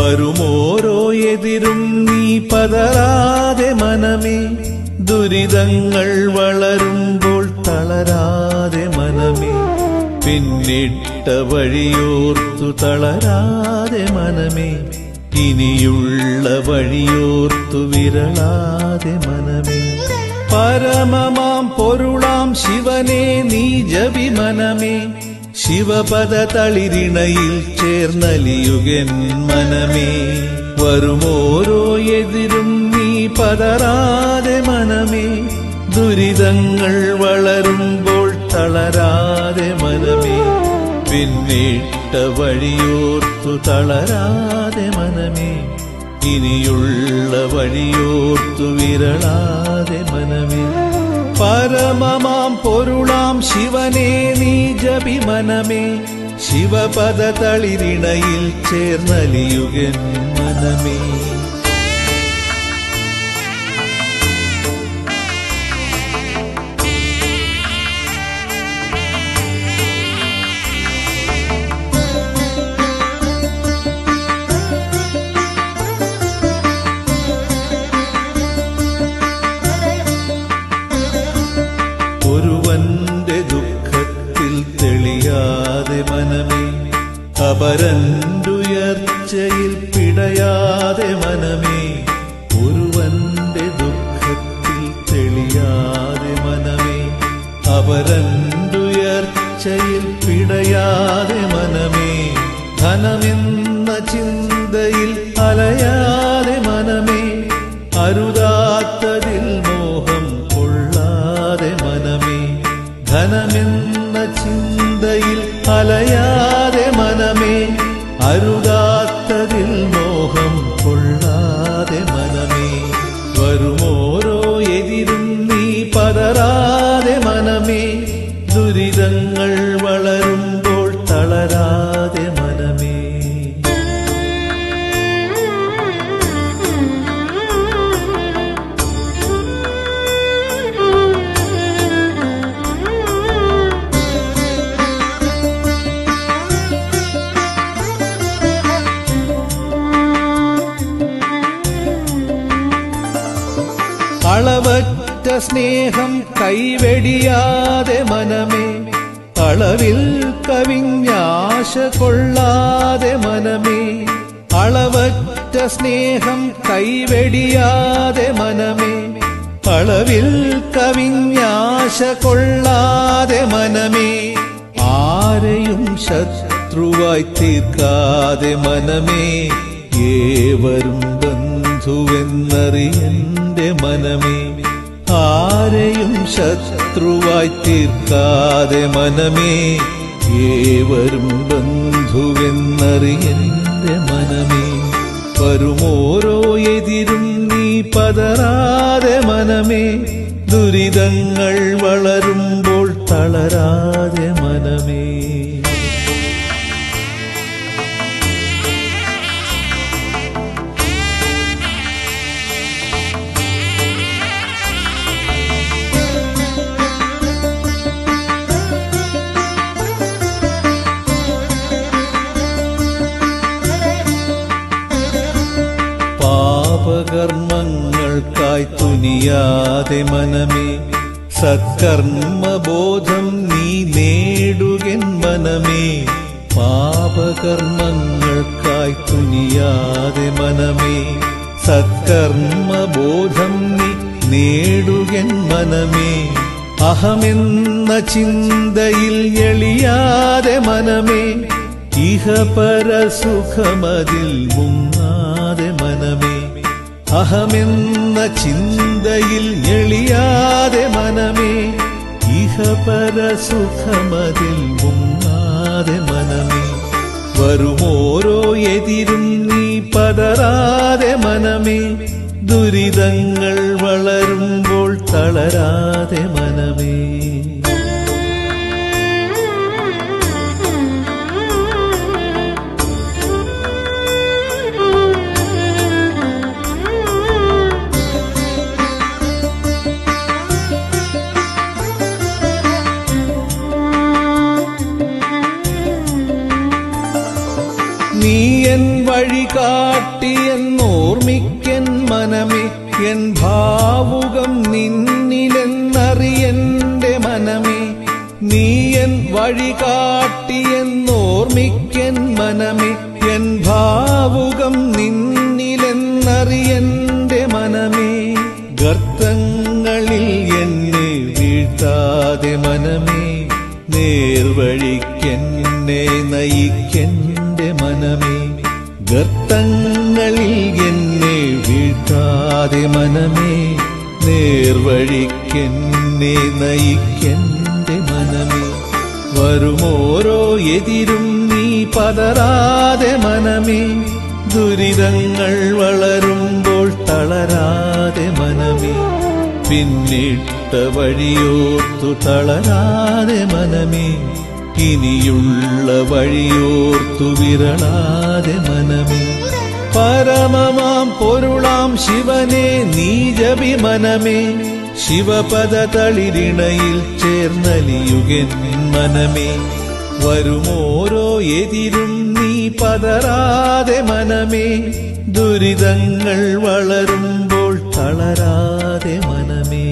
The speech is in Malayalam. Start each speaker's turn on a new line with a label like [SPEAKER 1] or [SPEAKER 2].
[SPEAKER 1] വരുമോരോ എതിരും നീ പതറാതെ മനമേ, ദുരിതങ്ങൾ വളരുമ്പോൾ തളരാതെ മനമേ, പിന്നിട്ട വഴിയോർത്തു തളരാതെ മനമേ, ഇനിയുള്ള വഴിയോർത്തു വിരളാതെ മനമേ. പരമമാം പൊരുളാം ശിവനെ നീ ജപി മനമേ, ശിവപദ തളിരിണയിൽ ചേർന്നലിയുകൻ മനമേ. വരുമോരോ എതിരും നീ പതറാതെ മനമേ, ദുരിതങ്ങൾ വളരുമ്പോൾ തളരാതെ മനമേ, പിന്നിട്ട വഴിയോർത്തു തളരാതെ മനമേ, ഇനിയുള്ള വഴിയോർത്തു വിരളാതെ മനമേ. പരമമാം പൊരുളാം ശിവനെ നീ ജപി മനമേ, ശിവപദ തളിരിണയിൽ ചേർന്നലിയുകൻ മനമേ. ഒരുവന്റെ ദുഃഖത്തിൽ തെളിയാതെ മനമേ, അപരന്റുയർച്ചയിൽ പിടയാതെ മനമേ. ഒരുവന്റെ ദുഃഖത്തിൽ തെളിയാതെ മനമേ, അപരന്റുയർച്ചയിൽ പിടയാതെ മനമേ. ധനമെന്ന ചിന്തയിൽ അലയാതെ മനമേ, അരുതാത്തതിൽ മോഹം കൊള്ളാതെ മനമേ. ധനമെന്ന ചിന്തയിൽ അലയാതെ മനമേ, അരുതാത്തതിൽ മോഹം കൊള്ളാതെ മനമേ. വരുമോരോ എതിരും നീ പതറാതെ മനമേ, ദുരിതങ്ങൾ വളരുമ്പോൾ തളരാതെ മനമേ. അളവറ്റ സ്നേഹം കൈവെടിയാതെ മനമേ, അളവിൽ കവിഞ്ഞാശ കൊള്ളാതെ മനമേ. അളവറ്റ സ്നേഹം കൈവെടിയാതെ മനമേ, അളവിൽ കവിഞ്ഞാശ കൊള്ളാതെ മനമേ. ആരെയും ശത്രുവായി തീർക്കാതെ മനമേ, ഏവരും ബന്ധുവെന്നറിയന്റെ മനമേ. ആരെയും ശത്രുവായി തീർക്കാതെ മനമേ, ഏവരും ബന്ധുവെന്നറിയന്റെ മനമേ. വരുമോരോ എതിരും നീ പതറാതെ മനമേ, ദുരിതങ്ങൾ വളരുമ്പോൾ തളരാതെ മനമേ. പാപകർമ്മങ്ങൾക്കായി തുനിയാതെ മനമേ, സത്കർമ്മബോധം നീ നേടുകൻ മനമേ. പാപകർമ്മങ്ങൾക്കായി തുനിയാതെ മനമേ, സത്കർമ്മബോധം നീ നേടുകൻ മനമേ. അഹമെന്ന ചിന്തയിൽ എളിയാതെ മനമേ, ഇഹപരസുഖമതിൽ മുങ്ങാതെ മനമേ. അഹമെന്ന ചിന്തയിൽ എളിയാതെ മനമേ, ഇഹപരസുഖമതിൽ മുങ്ങാതെ മനമേ. വരുമോരോ എതിരും നീ പതറാതെ മനമേ, ദുരിതങ്ങൾ വളരുമ്പോൾ തളരാതെ മനമേ. നീ എൻ വഴി കാട്ടിയെന്നോർമ്മിക്കൻ മനമേ എൻ ഭാവുകം നിന്നിലെന്നറിയന്റെ മനമേ നീ എൻ വഴി കാട്ടിയെന്നോർമ്മിക്കൻ മനമേ എൻ ഭാവുകം നിന്നിലെന്നറിയന്റെ മനമേ ഗർത്തങ്ങളിൽ എന്നെ വീഴ്ത്താതെ മനമേ നേർവഴിക്കെന്നെ നയിക്കന്റെ മനമേ ഗർത്തങ്ങളിൽ എന്നെ വീഴ്ത്താതെ മനമേ നേർവഴിക്കെന്നെ നയിക്കന്റെ മനമേ വരുമോരോ എതിരും നീ പതറാതെ മനമേ ദുരിതങ്ങൾ വളരുമ്പോൾ തളരാതെ മനമേ പിന്നിട്ട വഴിയോർത്തു തളരാതെ മനമേ ഇനിയുള്ള വഴിയോർത്തു വിരളാതെ മനമേ പരമമാം പൊരുളാം ശിവനെ നീ ജപി മനമേ ശിവപദ തളിരിണയിൽ ചേർന്നലിയുകൻ മനമേ വരുമോരോ എതിരും നീ പതറാതെ മനമേ ദുരിതങ്ങൾ വളരുമ്പോൾ തളരാതെ മനമേ